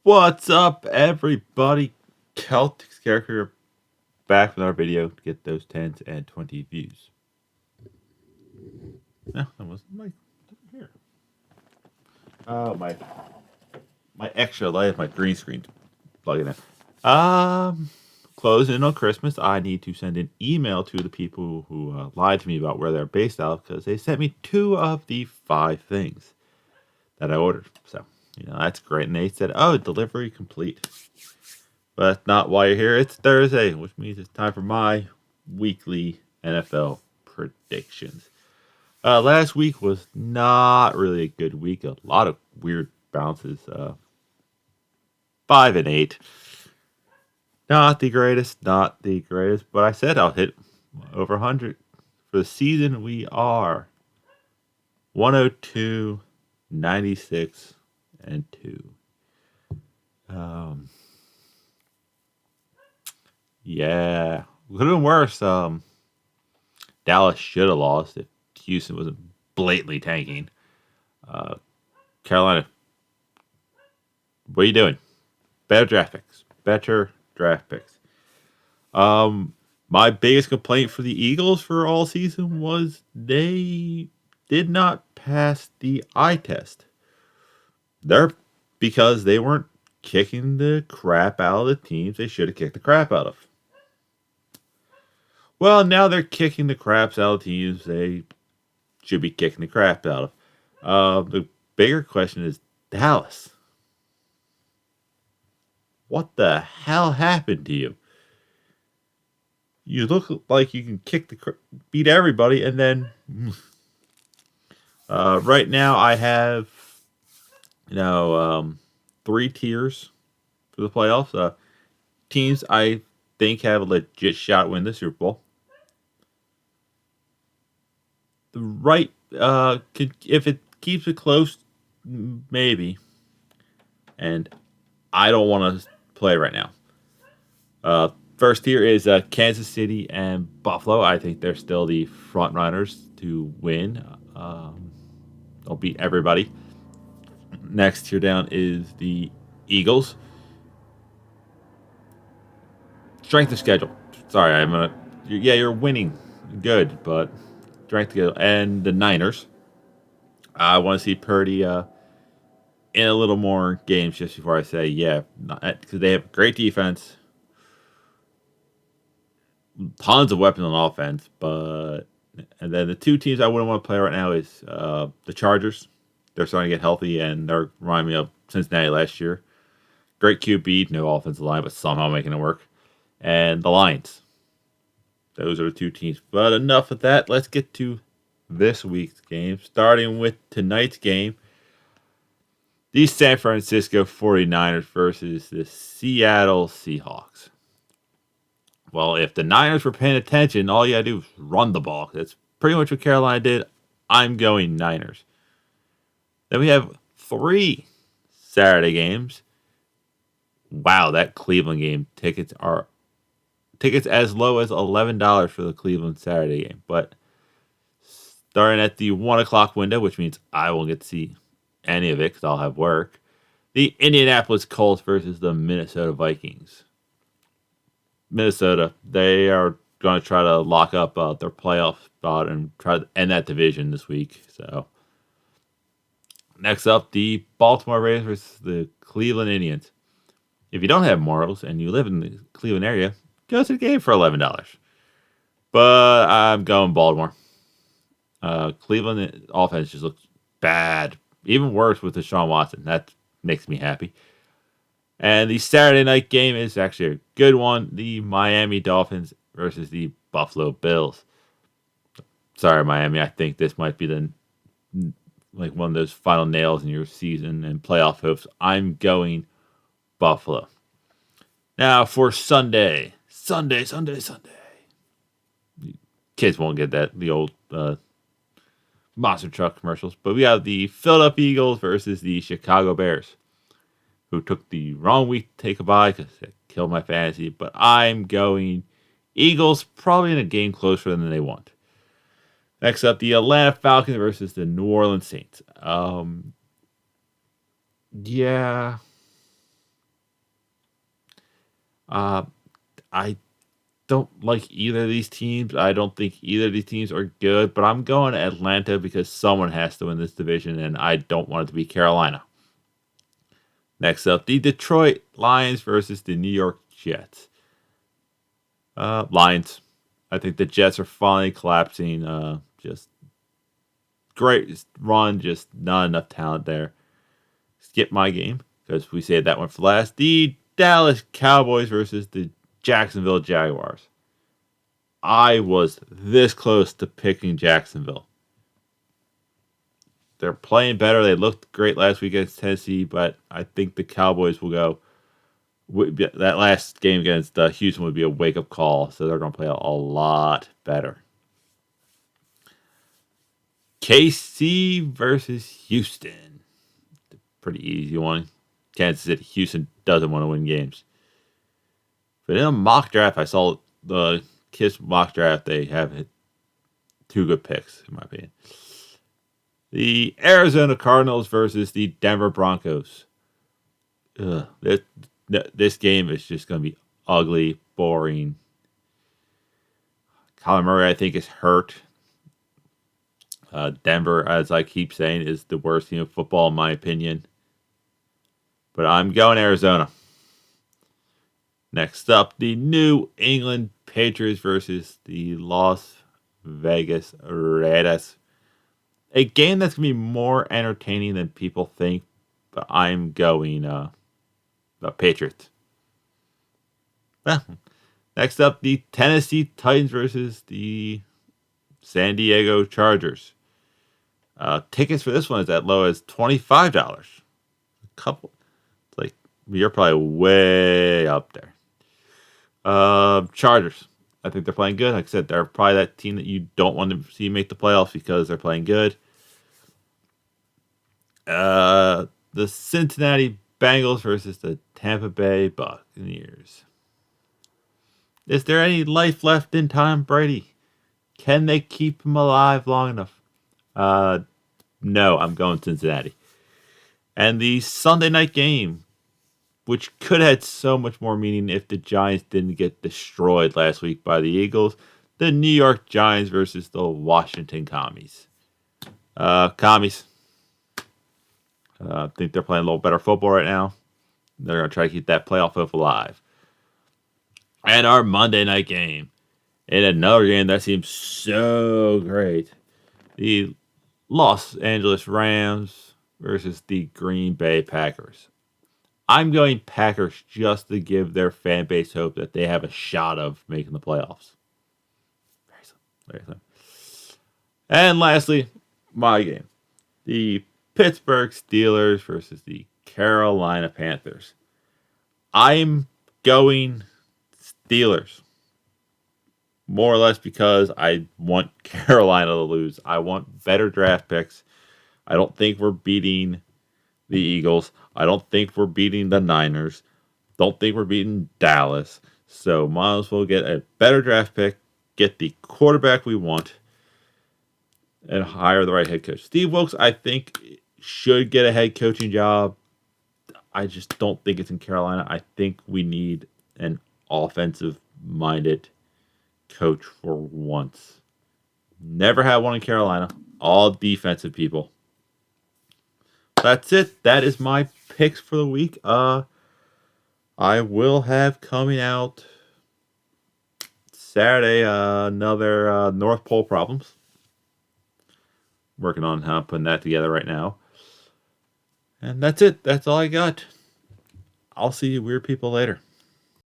What's up, everybody? Celtic's character back with our video to get those 10s and 20 views. No, that wasn't my here. Oh, my extra light, my green screen plugging in. Closing in on Christmas, I need to send an email to the people who lied to me about where they're based out because they sent me 2 of the 5 things that I ordered. So, that's great. And they said, oh, delivery complete. But that's not why you're here. It's Thursday, which means it's time for my weekly NFL predictions. Last week was not really a good week. A lot of weird bounces. 5-8. Not the greatest, not the greatest. But I said I'll hit over 100 for the season. We are 102, 96, and 2. Um, yeah, could have been worse. Dallas should have lost if Houston wasn't blatantly tanking. Uh, Carolina, what are you doing? Better draft picks. Better draft picks. My biggest complaint for the Eagles for all season was they did not pass the eye test. They're because they weren't kicking the crap out of the teams they should have kicked the crap out of. Well, now they're kicking the craps out of teams they should be kicking the crap out of. The bigger question is Dallas. What the hell happened to you? You look like you can beat everybody, and then right now I have 3 tiers for the playoffs. Teams I think have a legit shot to win the Super Bowl. The right, if it keeps it close, maybe. And I don't want to play right now. First tier is Kansas City and Buffalo. I think they're still the front runners to win. They'll beat everybody. Next tier down is the Eagles. Strength of schedule. Sorry, you're winning. Good, but strength of schedule. And the Niners. I want to see Purdy in a little more games just before I say yeah, because they have great defense, tons of weapons on offense, but and then the 2 teams I wouldn't want to play right now is the Chargers. They're starting to get healthy and they're reminding me of Cincinnati last year. Great QB, no offensive line, but somehow making it work. And the Lions. Those are the 2 teams. But enough of that. Let's get to this week's game. Starting with tonight's game. The San Francisco 49ers versus the Seattle Seahawks. Well, if the Niners were paying attention, all you gotta do is run the ball. That's pretty much what Carolina did. I'm going Niners. Then we have 3 Saturday games. Wow, that Cleveland game tickets as low as $11 for the Cleveland Saturday game. But starting at the 1 o'clock window, which means I won't get to see any of it because I'll have work. The Indianapolis Colts versus the Minnesota Vikings. Minnesota, they are going to try to lock up their playoff spot and try to end that division this week. So, next up, the Baltimore Ravens versus the Cleveland Indians. If you don't have morals and you live in the Cleveland area, go to the game for $11. But I'm going Baltimore. Cleveland offense just looks bad. Even worse with Deshaun Watson. That makes me happy. And the Saturday night game is actually a good one. The Miami Dolphins versus the Buffalo Bills. Sorry, Miami. I think this might be one of those final nails in your season and playoff hopes. I'm going Buffalo. Now for Sunday. Sunday. Kids won't get that. The old monster truck commercials. But we have the Philadelphia Eagles versus the Chicago Bears, who took the wrong week to take a bye because it killed my fantasy. But I'm going Eagles, probably in a game closer than they want. Next up, the Atlanta Falcons versus the New Orleans Saints. Yeah, Uh, I don't like either of these teams. I don't think either of these teams are good, but I'm going Atlanta because someone has to win this division, and I don't want it to be Carolina. Next up, the Detroit Lions versus the New York Jets. Lions. I think the Jets are finally collapsing. Just great run, just not enough talent there. Skip my game because we saved that one for last. The Dallas Cowboys versus the Jacksonville Jaguars. I was this close to picking Jacksonville. They're playing better. They looked great last week against Tennessee, but I think the Cowboys will go. That last game against Houston would be a wake up call, so they're going to play a lot better. KC versus Houston. Pretty easy one. Kansas City, Houston doesn't want to win games. But in a mock draft, I saw the Kiss mock draft. They have two good picks, in my opinion. The Arizona Cardinals versus the Denver Broncos. This game is just going to be ugly, boring. Kyler Murray, I think, is hurt. Denver, as I keep saying, is the worst team of football, in my opinion. But I'm going Arizona. Next up, the New England Patriots versus the Las Vegas Raiders. A game that's going to be more entertaining than people think, but I'm going the Patriots. Well, next up, the Tennessee Titans versus the San Diego Chargers. Tickets for this one is as low as $25. A couple. It's like, you're probably way up there. Chargers. I think they're playing good. Like I said, they're probably that team that you don't want to see make the playoffs because they're playing good. The Cincinnati Bengals versus the Tampa Bay Buccaneers. Is there any life left in Tom Brady? Can they keep him alive long enough? No, I'm going Cincinnati. And the Sunday night game, which could have had so much more meaning if the Giants didn't get destroyed last week by the Eagles. The New York Giants versus the Washington Commies. Commies. I think they're playing a little better football right now. They're going to try to keep that playoff hope alive. And our Monday night game. In another game that seems so great. The Los Angeles Rams versus the Green Bay Packers. I'm going Packers just to give their fan base hope that they have a shot of making the playoffs. Very simple. And lastly, my game. The Pittsburgh Steelers versus the Carolina Panthers. I'm going Steelers. More or less because I want Carolina to lose. I want better draft picks. I don't think we're beating the Eagles. I don't think we're beating the Niners. Don't think we're beating Dallas. So might as well get a better draft pick, get the quarterback we want, and hire the right head coach. Steve Wilkes, I think, should get a head coaching job. I just don't think it's in Carolina. I think we need an offensive-minded coach for once. Never had one in Carolina. All defensive people. That's it. That is my picks for the week. I will have coming out Saturday another North Pole Problems. Working on putting that together right now. And that's it. That's all I got. I'll see you weird people later.